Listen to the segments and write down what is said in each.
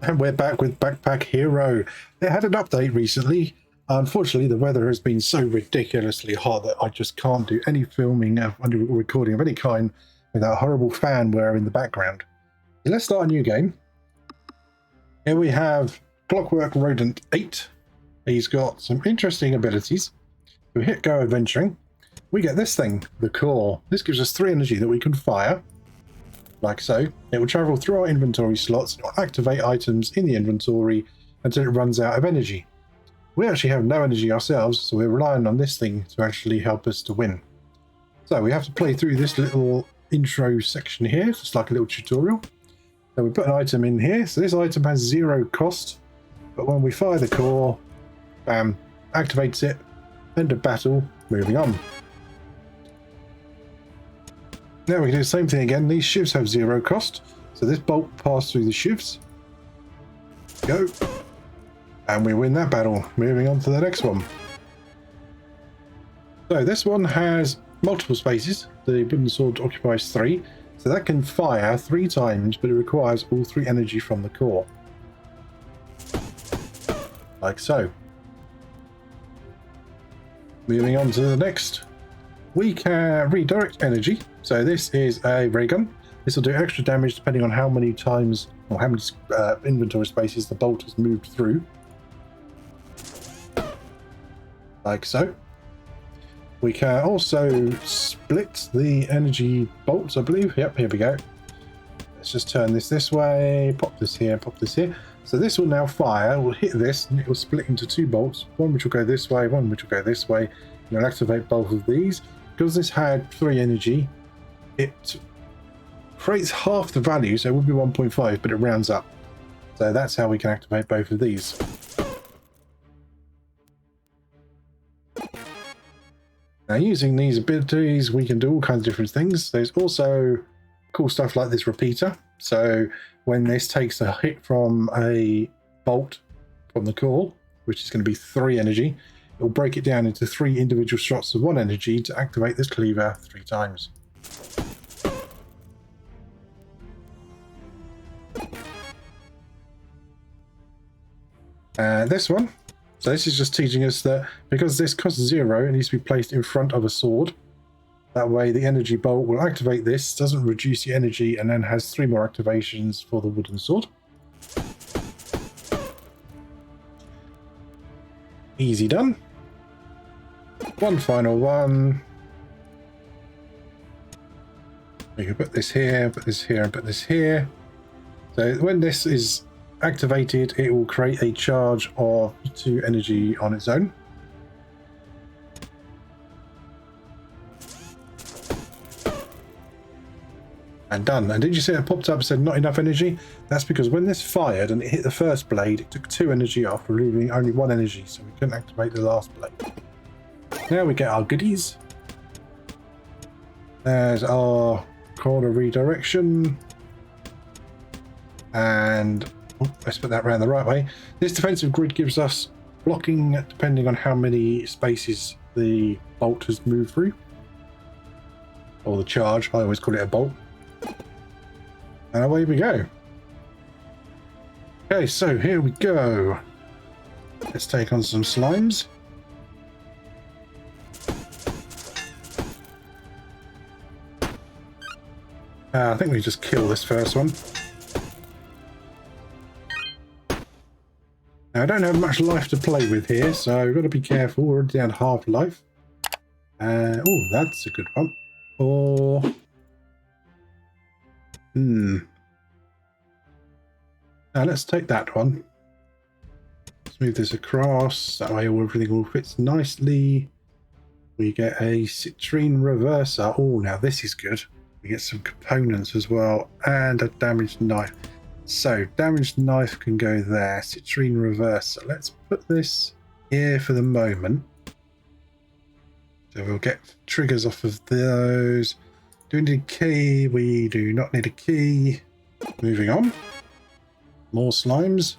And we're back with Backpack Hero. It had an update recently. Unfortunately, the weather has been so ridiculously hot that I just can't do any filming or recording of any kind without a horrible fan whir in the background. So let's start a new game. Here we have Clockwork Rodent 8. He's got some interesting abilities. We hit go adventuring. We get this thing, the core. This gives us 3 energy that we can fire. Like so. It will travel through our inventory slots and it will activate items in the inventory until it runs out of energy. We actually have no energy ourselves, so we're relying on this thing to actually help us to win. So we have to play through this little intro section here, just like a little tutorial. So we put an item in here. So this item has 0 cost, but when we fire the core, bam, activates it, end of battle, moving on. Now we can do the same thing again. These shivs have 0 cost. So this bolt passed through the shivs. Go. And we win that battle. Moving on to the next one. So this one has multiple spaces. The wooden sword occupies 3. So that can fire 3 times, but it requires all 3 energy from the core. Like so. Moving on to the next. We can redirect energy. So this is a ray gun. This will do extra damage depending on how many times or how many inventory spaces the bolt has moved through. Like so. We can also split the energy bolts, I believe. Yep, here we go. Let's just turn this way, pop this here, pop this here. So this will now fire, we'll hit this, and it will split into 2 bolts. One which will go this way, one which will go this way. You'll activate both of these. Because this had 3 energy, it creates half the value, so it would be 1.5, but it rounds up. So that's how we can activate both of these. Now using these abilities, we can do all kinds of different things. There's also cool stuff like this repeater. So when this takes a hit from a bolt from the core, which is going to be 3 energy, it will break it down into 3 individual shots of 1 energy to activate this cleaver 3 times. This one. So this is just teaching us that because this costs 0, it needs to be placed in front of a sword. That way the energy bolt will activate this, doesn't reduce the energy, and then has 3 more activations for the wooden sword. Easy done. One final one. We can put this here, put this here, and put this here. So when this is activated, it will create a charge of 2 energy on its own. And done. And did you see it popped up and said not enough energy? That's because when this fired and it hit the first blade, it took 2 energy off, relieving only 1 energy, so we couldn't activate the last blade. Now we get our goodies. There's our corner redirection. And let's put that around the right way. This defensive grid gives us blocking depending on how many spaces the bolt has moved through. Or the charge, I always call it a bolt. And away we go. Okay, so here we go. Let's take on some slimes. I think we just kill this first one. Now, I don't have much life to play with here, so we've got to be careful. We're already down half life. Oh, that's a good one. Or... Now, let's take that one. Let's move this across. That way everything all fits nicely. We get a citrine reverser. Oh, now this is good. We get some components as well. And a damaged knife. So, damaged knife can go there. Citrine reverser. Let's put this here for the moment. So we'll get triggers off of those. Do we need a key? We do not need a key. Moving on. More slimes.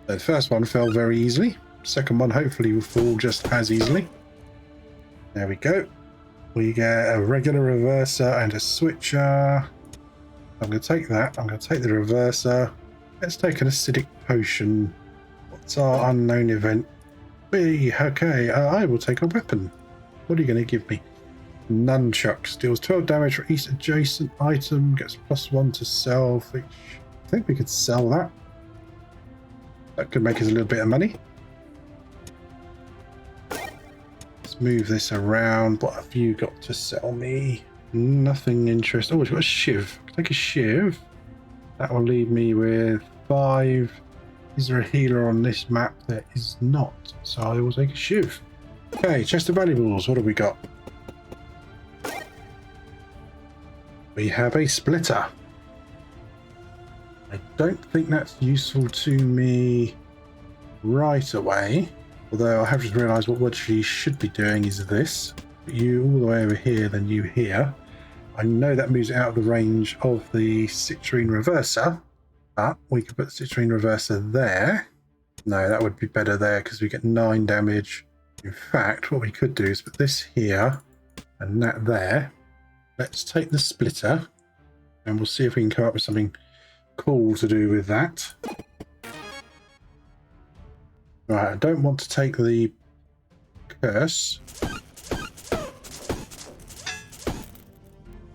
So the first one fell very easily. Second one hopefully will fall just as easily. There we go. We get a regular reverser and a switcher. I'm going to take that. I'm going to take the reverser. Let's take an acidic potion. What's our unknown event? B. Okay, I will take a weapon. What are you going to give me? Nunchucks. Deals 12 damage for each adjacent item. Gets +1 to salvage. I think we could sell that. That could make us a little bit of money. Let's move this around. What have you got to sell me? Nothing interesting. Oh, we've got a shiv. Take a shiv. That will leave me with 5. Is there a healer on this map? There is not. So I will take a shiv. Okay, chest of valuables. What have we got? We have a splitter. I don't think that's useful to me right away. Although I have just realised what she should be doing is this. You all the way over here, then you here. I know that moves it out of the range of the citrine reverser. But we could put the citrine reverser there. No, that would be better there because we get 9 damage. In fact, what we could do is put this here and that there. Let's take the splitter and we'll see if we can come up with something cool to do with that. Right, I don't want to take the curse.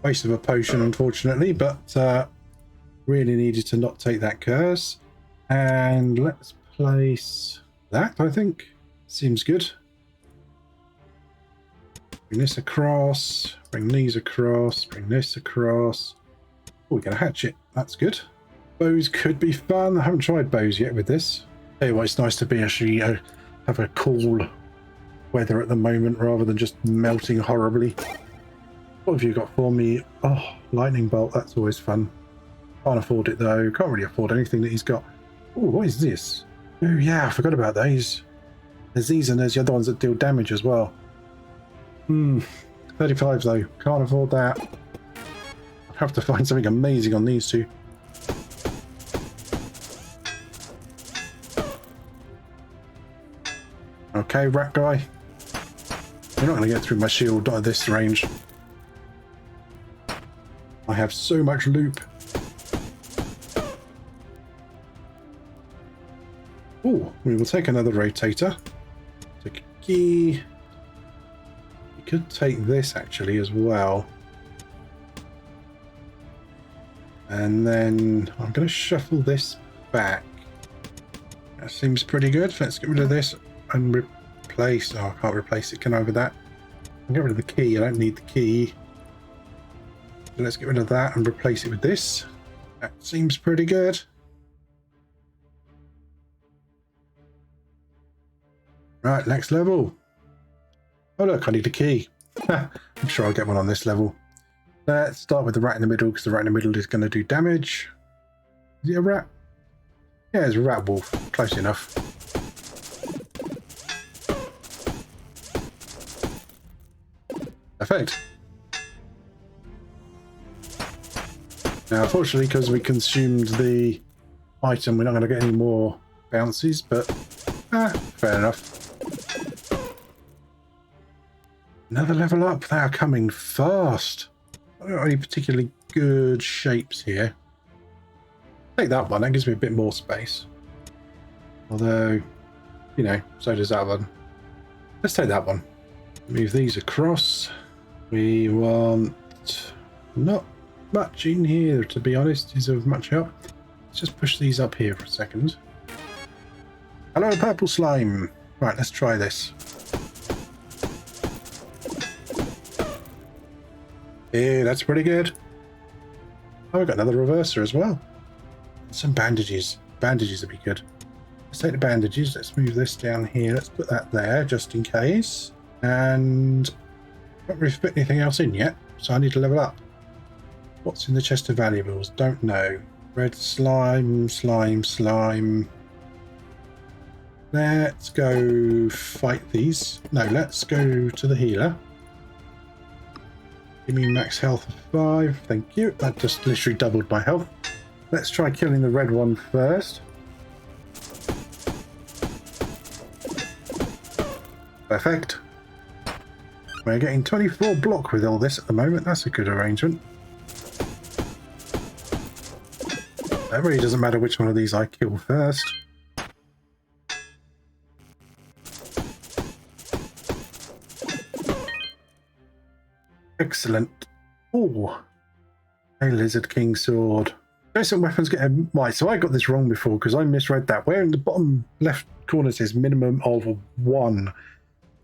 Waste of a potion, unfortunately, but really needed to not take that curse. And let's place that, I think. Seems good. Bring this across, bring these across, bring this across. Oh, we got a hatchet. That's good. Bows could be fun. I haven't tried bows yet with this. Anyway, it's nice to be actually have a cool weather at the moment rather than just melting horribly. What have you got for me? Oh, lightning bolt. That's always fun. Can't afford it though. Can't really afford anything that he's got. Oh, what is this? Oh yeah, I forgot about those. There's these and there's the other ones that deal damage as well. 35 though. Can't afford that. I'd have to find something amazing on these two. Okay, rat guy. You're not going to get through my shield at this range. I have so much loop. Oh, we will take another rotator. Take a key. We could take this actually as well. And then I'm going to shuffle this back. That seems pretty good. Let's get rid of this and replace. Oh, I can't replace it. Can I with that? I'll get rid of the key. I don't need the key. So let's get rid of that and replace it with this. That seems pretty good. Right, next level. Oh look, I need a key. I'm sure I'll get one on this level. Let's start with the rat in the middle because the rat in the middle is going to do damage. Is it a rat? Yeah, it's a rat wolf. Close enough. Perfect. Now, unfortunately, because we consumed the item, we're not going to get any more bounces, but fair enough. Another level up. They are coming fast. I don't got any particularly good shapes here. Take that one. That gives me a bit more space. Although, you know, so does that one. Let's take that one. Move these across. We want not much in here, to be honest, is of much help. Let's just push these up here for a second. Hello, purple slime. Right, let's try this. Yeah, that's pretty good. Oh, we've got another reverser as well. Some bandages. Bandages would be good. Let's take the bandages. Let's move this down here. Let's put that there just in case. And I haven't really put anything else in yet, so I need to level up. What's in the chest of valuables? Don't know. Red slime, slime, slime. Let's go fight these. No, let's go to the healer. Give me max health of 5. Thank you. That just literally doubled my health. Let's try killing the red one first. Perfect. We're getting 24 block with all this at the moment. That's a good arrangement. It really doesn't matter which one of these I kill first. Excellent. Oh, a Lizard King sword. Some weapons get a... Right, so I got this wrong before because I misread that. Where in the bottom left corner says minimum of 1.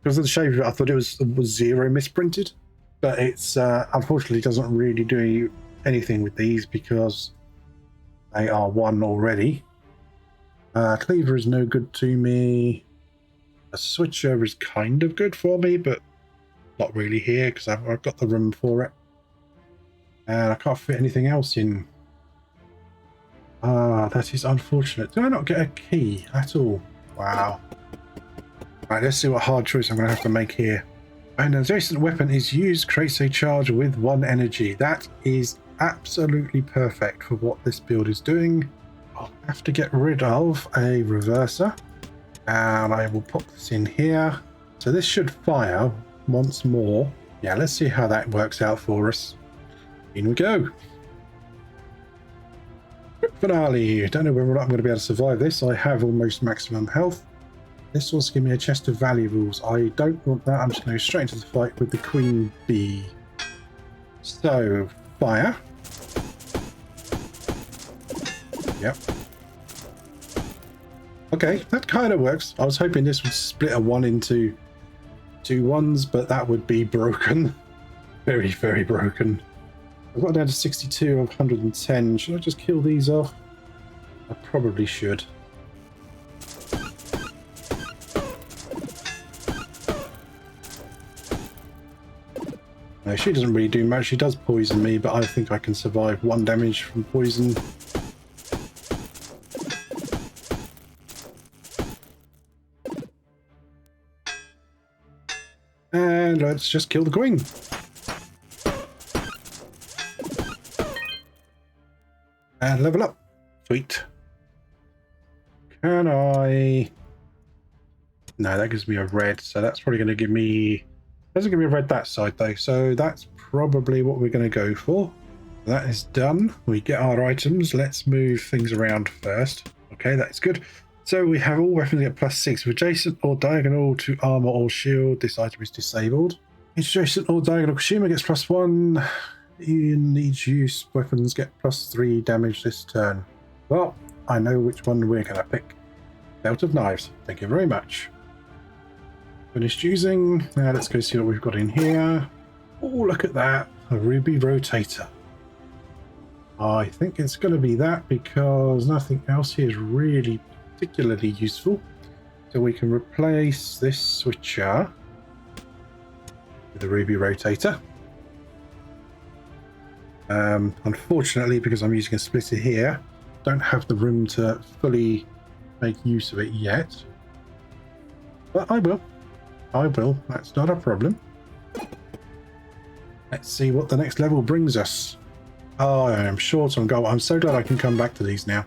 Because of the shape of it, I thought it was 0 misprinted. But it's unfortunately doesn't really do anything with these because they are 1 already. Cleaver is no good to me. A switcher is kind of good for me, but not really here because I've got the room for it. And I can't fit anything else in. That is unfortunate. Did I not get a key at all? Wow. Right, let's see what hard choice I'm going to have to make here. An adjacent weapon is used, creates a charge with 1 energy. That is absolutely perfect for what this build is doing. I'll have to get rid of a reverser. And I will pop this in here. So this should fire once more. Yeah, let's see how that works out for us. In we go. Finale. Don't know whether or not I'm going to be able to survive this. I have almost maximum health. This will give me a chest of valuables. I don't want that. I'm just going to go straight into the fight with the queen bee. So, fire. Yep. Okay, that kind of works. I was hoping this would split a 1 into 2 ones, but that would be broken. Very, very broken. I've got down to 62 of 110. Should I just kill these off? I probably should. No, she doesn't really do much. She does poison me, but I think I can survive 1 damage from poison. And let's just kill the queen. And level up. Sweet. Can I... No, that gives me a red, so that's probably going to give me... Doesn't give me a red that side though, so that's probably what we're going to go for. That is done. We get our items. Let's move things around first. Okay, that's good. So we have all weapons get +6. If adjacent or diagonal to armor or shield, this item is disabled. Each adjacent or diagonal consumer gets +1. In each use, weapons get +3 damage this turn. Well, I know which one we're going to pick. Belt of Knives. Thank you very much. Finished using. Now let's go see what we've got in here. Oh, look at that. A ruby rotator. I think it's going to be that because nothing else here is really particularly useful. So we can replace this switcher with a ruby rotator. Unfortunately, because I'm using a splitter here, don't have the room to fully make use of it yet. But I will. I will. That's not a problem. Let's see what the next level brings us. Oh, I am short on gold. I'm so glad I can come back to these now.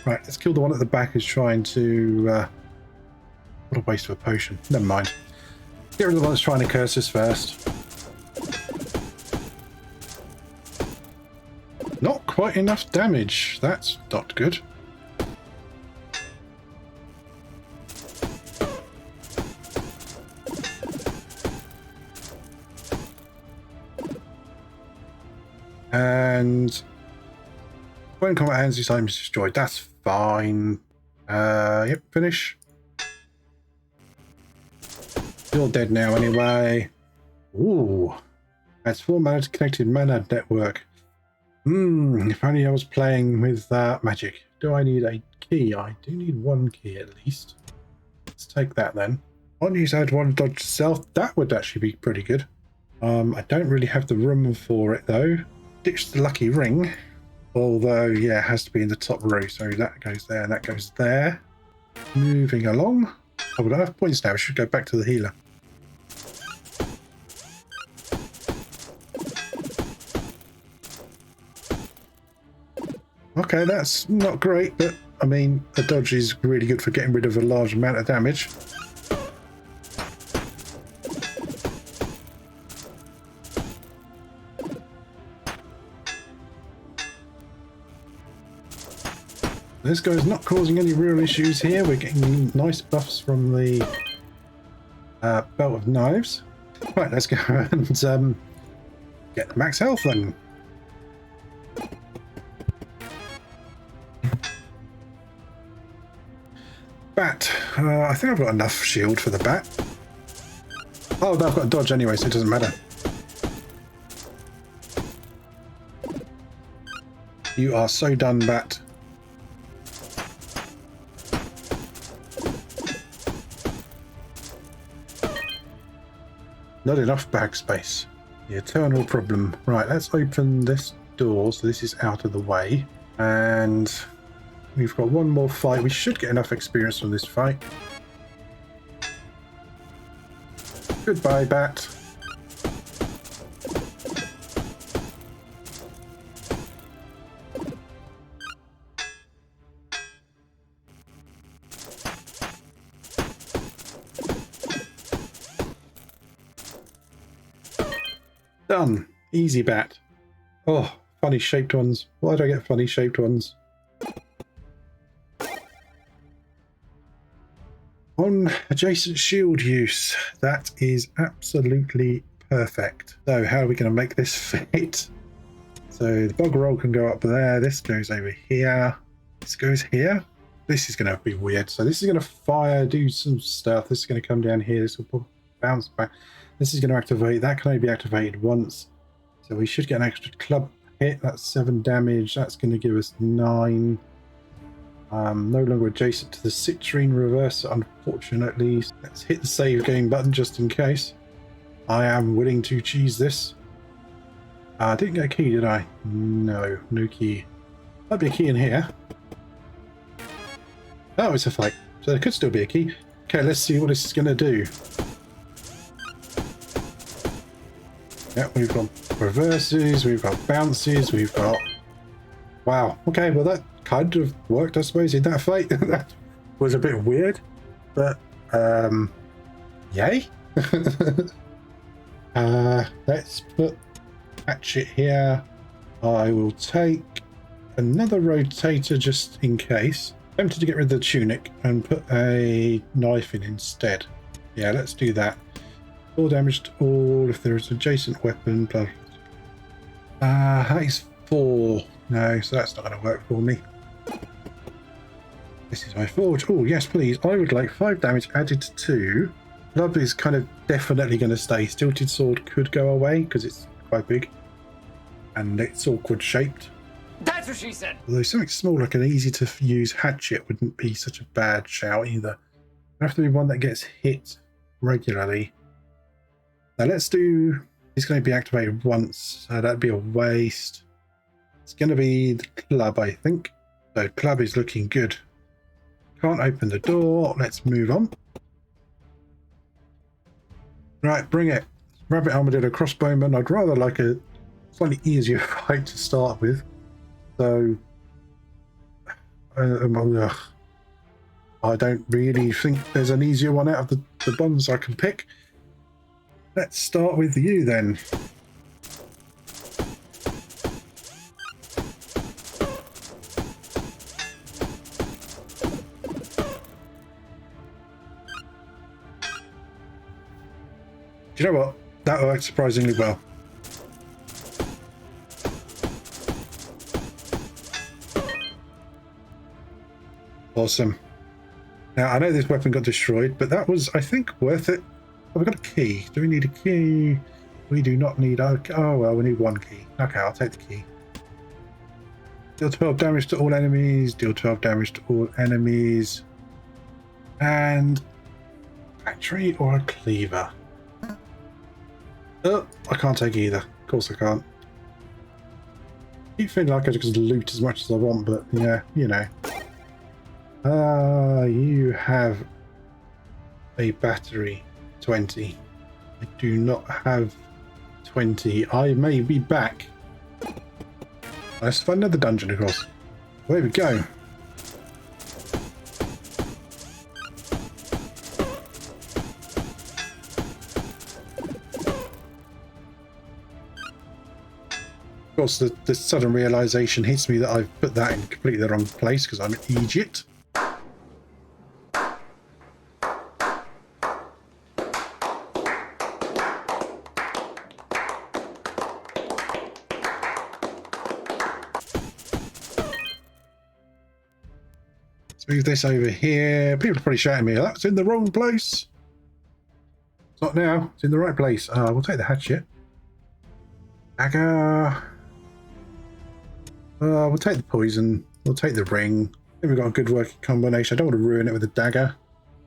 Right, let's kill the one at the back who's trying to... what a waste of a potion. Never mind. Get rid of the one that's trying to curse us first. Not quite enough damage. That's not good. And when combat ends, this item is destroyed. That's fine. Yep, finish. You're dead now anyway. Ooh. That's 4 mana connected mana network. If only I was playing with magic. Do I need a key? I do need 1 key at least. Let's take that then. One use add 1 dodge to self. That would actually be pretty good. I don't really have the room for it though. Ditch the lucky ring. Although, yeah, it has to be in the top row. So that goes there and that goes there. Moving along. Oh, we don't have points now. We should go back to the healer. Okay, that's not great, but I mean, a dodge is really good for getting rid of a large amount of damage. This guy's not causing any real issues here. We're getting nice buffs from the belt of knives. Right, let's go and get max health then. Bat. I think I've got enough shield for the bat. Oh, no, I've got a dodge anyway, so it doesn't matter. You are so done, bat. Not enough bag space. The eternal problem. Right, let's open this door so this is out of the way. And we've got one more fight. We should get enough experience from this fight. Goodbye, bat. Done. Easy bat. Oh, funny shaped ones. Why do I get funny shaped ones? On adjacent shield use. That is absolutely perfect. So how are we going to make this fit? So the bog roll can go up there. This goes over here. This goes here. This is going to be weird. So this is going to fire, do some stuff. This is going to come down here. This will bounce back. This is going to activate. That can only be activated once. So we should get an extra club hit. That's 7 damage. That's going to give us 9. No longer adjacent to the citrine reverse, unfortunately. Let's hit the save game button just in case. I am willing to cheese this. I didn't get a key, did I? No, no key. Might be a key in here. Oh, it's a fight. So there could still be a key. Okay, let's see what this is going to do. Yeah, we've got reverses, we've got bounces, we've got... Wow. Okay, well that kind of worked, I suppose, in that fight. That was a bit weird, but yay. Let's put hatchet here. I will take another rotator just in case. I'm tempted to get rid of the tunic and put a knife in instead. Yeah, let's do that. All damage to all if there is adjacent weapon. Plus, that is 4. No, so that's not going to work for me. This is my forge. Oh, yes, please. I would like 5 damage added to. Club is kind of definitely going to stay. Stilted sword could go away because it's quite big. And it's awkward shaped. That's what she said. Although something small like an easy to use hatchet wouldn't be such a bad shout either. It'd have to be one that gets hit regularly. Now let's do... It's going to be activated once, so that'd be a waste. It's going to be the club, I think. So club is looking good. Can't open the door. Let's move on. Right, bring it. Rabbit armadillo crossbowman. I'd rather like a slightly easier fight to start with. So I don't really think there's an easier one out of the ones I can pick. Let's start with you then. Do you know what? That worked surprisingly well. Awesome. Now, I know this weapon got destroyed, but that was, I think, worth it. Oh, we've got a key. Do we need a key? We do not need a... Oh, well, we need 1 key. Okay, I'll take the key. Deal 12 damage to all enemies. Deal 12 damage to all enemies. And... Factory or a cleaver? Oh, I can't take either. Of course I can't. I keep feeling like I just loot as much as I want, but yeah, you know. You have a battery 20. I do not have 20. I may be back. Let's find another dungeon across. There we go. course, the sudden realization hits me that I've put that in completely the wrong place because I'm an idiot. Let's move this over here. People are probably shouting at me, that's in the wrong place. It's not now. It's in the right place. We'll take the hatchet. Dagger. We'll take the poison. We'll take the ring. I think we've got a good working combination. I don't want to ruin it with a dagger.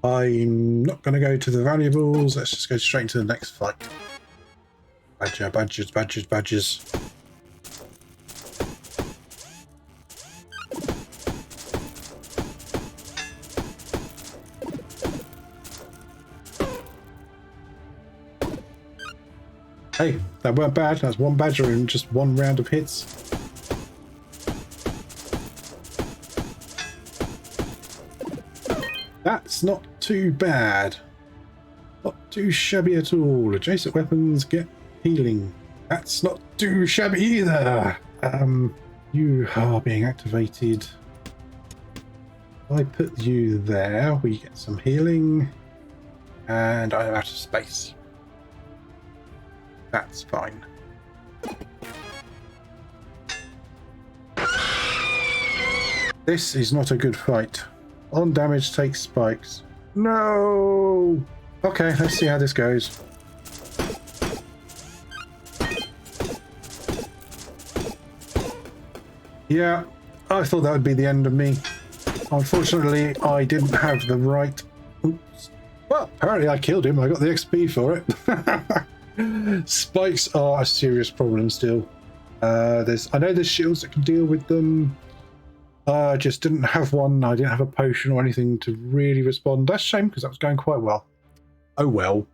I'm not going to go to the valuables. Let's just go straight into the next fight. Badger, badgers, badgers, badgers. Hey, that weren't bad. That's one badger in just one round of hits. That's not too bad. Not too shabby at all. Adjacent weapons get healing. That's not too shabby either. You are being activated. I put you there. We get some healing. And I'm out of space. That's fine. This is not a good fight. On damage takes spikes. No! Okay, let's see how this goes. Yeah, I thought that would be the end of me. Unfortunately, I didn't have the right... Oops. Well, apparently I killed him. I got the XP for it. Spikes are a serious problem still. I know there's shields that can deal with them. I just didn't have one. I didn't have a potion or anything to really respond. That's a shame because that was going quite well. Oh well.